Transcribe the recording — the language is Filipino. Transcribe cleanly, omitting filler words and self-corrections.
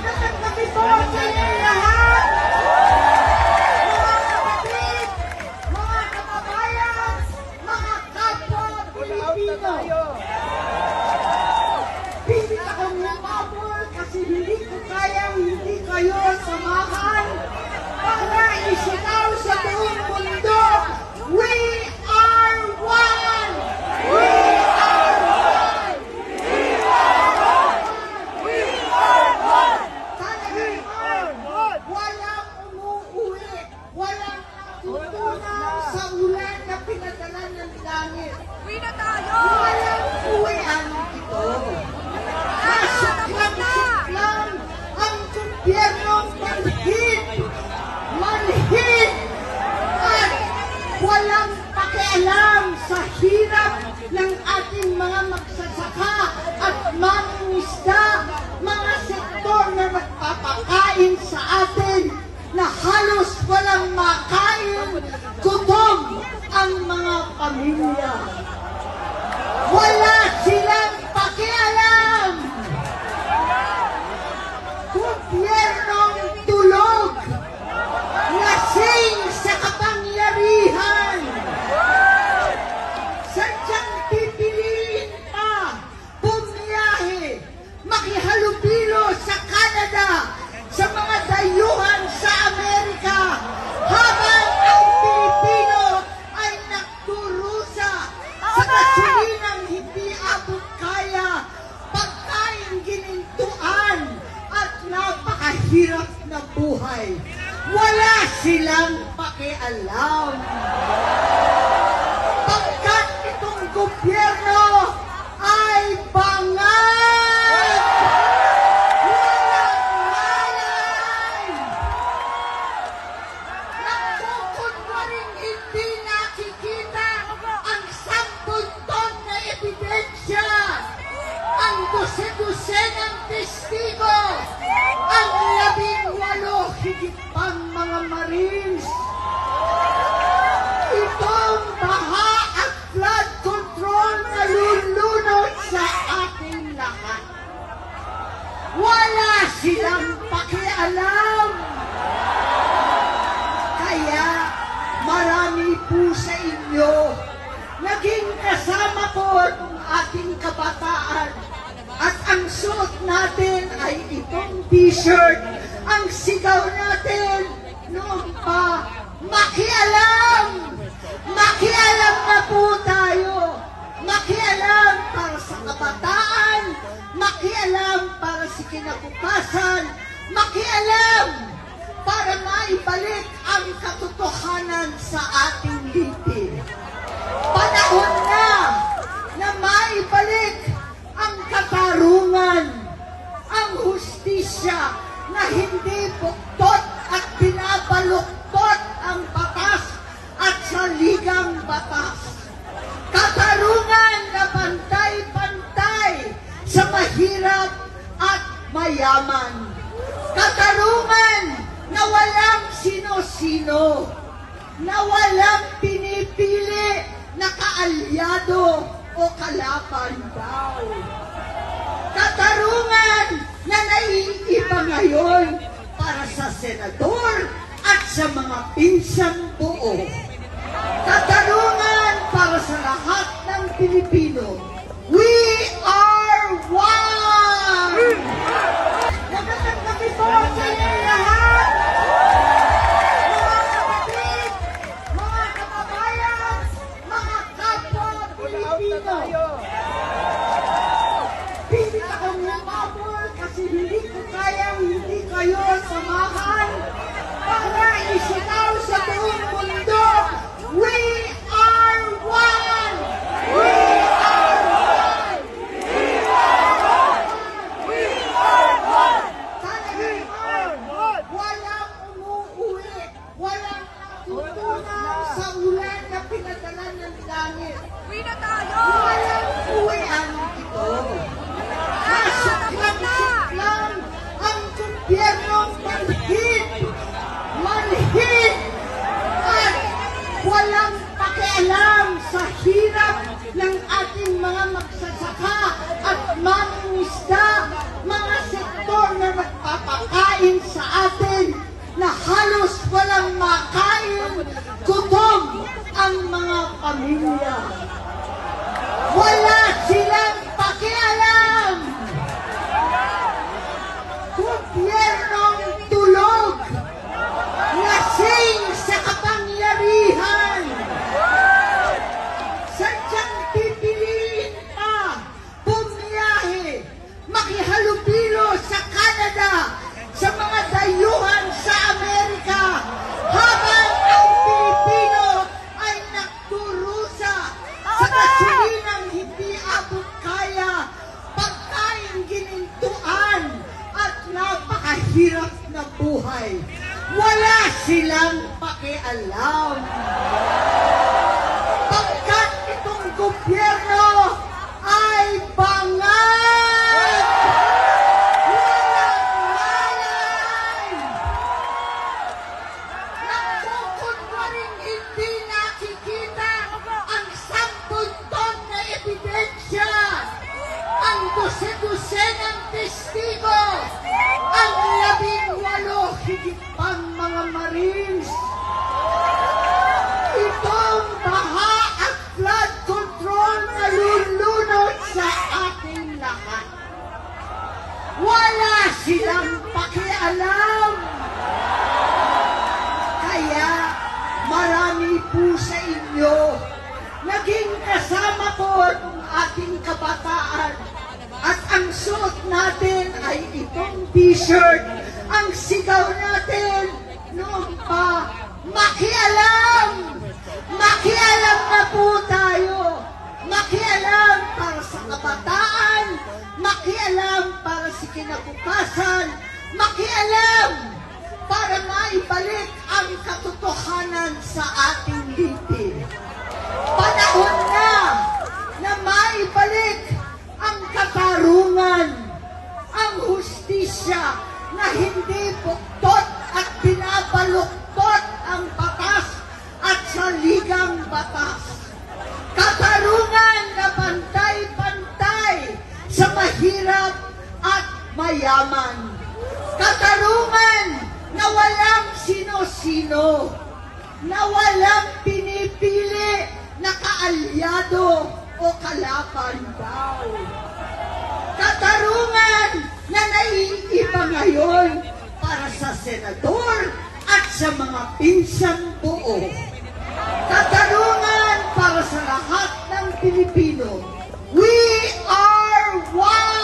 Magandang gabi po sa inyo lahat! Mga kapatid, mga kababayan, mga kapwa Pilipino! Pilit akong lumabol kasi hindi ko kayang hindi kayo samahan para isigaw sa buong mundo, we are one! We are one! We are one! We are one! Talagang walang umuuwi, walang natutunaw sa ulan na pinadala ng langit. Uwi na tayo! Walang uwian ito. Kasuklang-suklang ang gobyernong manhid at walang pakialam sa hirap ng ating mga magsasaka at mangingisda, mga sektor na nagpapakain sa atin na halos walang makain, gutom ang mga pamilya. Wala silang pakialam. Gobyernong tulog, lasing sa kapangyarihan. Sadyang pipiliin pa bumiyahe, makihalubilo sa Canada, sa mga dayuhan sa Amerika, habang ang Pilipino ay nagdurusa sa kasulinang hindi abot kaya, pagkain ginintuan at napakahirap na buhay. Wala silang pakialam. Pagkat itong gobyerno ay bangag! Walang malay! Nagkukunwaring hindi nakikita ang 10 ton na ebidensya, ang 12 ng testigo, ang 18 higit pang mga Marines. Itong baha at flood control na lulunod sa ating lahat. Wala silang pakialam. Kaya marami po sa inyo naging kasama ko ng ating kabataan at ang suot natin ay itong t-shirt. Ang sigaw natin noon pa, makialam! Makialam na po tayo! Makialam para sa kabataan, makialam para sa kinabukasan, makialam para maibalik ang katotohanan sa ating lipi. Panahon na maibalik ang katarungan, ang hustisya na hindi buktot at binabaluktot ang batas at saligang batas. Katarungan na pantay-pantay sa mahirap at mayaman. Katarungan na walang sino-sino, na walang pinipili na kaalyado o kalaban daw. Katarungan na naiiba ngayon para sa senador at sa mga pinsang buo. Katarungan para sa lahat ng Pilipino. We are one! Magandang gabi po sa inyo lahat! Mga kapatid, mga kababayan, mga kapwa Pilipino! Pilit akong lumabol kasi hindi ko kayang hindi kayo samahan para isigaw sa buong mundo, we are one! We are one! We are one! We are one! Talagang walang umuuwi, walang natutunaw sa ulan na pinadala ng langit. Uwi na tayo! Walang uwian ito. Kasuklang-suklang ang gobyernong manhid at walang pakialam sa hirap ng ating mga magsasaka at mangingisda, mga sektor na nagpapakain pagkain sa atin na halos walang makain, gutom ang mga pamilya. Wala silang pakialam. Gobyernong tulog, lasing sa kapangyarihan. Sadyang pipiliin pa bumiyahe, makihalubilo sa Canada, sa mga dayuhan sa Amerika, habang ang Pilipino ay nagdurusa sa kasulinang hindi abot kaya, pagkain ginintuan at napakahirap na buhay. Wala silang pakialam. Pagkat itong gobyerno ay bangag! Walang malay! Nagkukunwaring hindi nakikita ang 10 ton na ebidensya, ang 12 ng testigo, ang 18 higit pang mga Marines. Itong baha at flood control na lulunod sa ating lahat. Wala silang pakialam. Kaya marami po sa inyo naging kasama ko ng ating kabataan. At ang suot natin ay itong t-shirt. Ang sigaw natin noon pa, makialam! Makialam na po tayo. Makialam para sa kabataan. Makialam para sa kinabukasan. Makialam para maibalik ang katotohanan sa ating lipi. Panahon na maibalik ang katarungan, ang hustisya na hindi buktot at binabaluktot ang batas at saligang batas. Katarungan na pantay-pantay sa mahirap at mayaman. Katarungan na walang sino-sino, na walang pinipili na kaalyado o kalaban daw. Katarungan na naiiba ngayon para sa senador at sa mga pinsang buo. Katarungan para sa lahat ng Pilipino. We are one!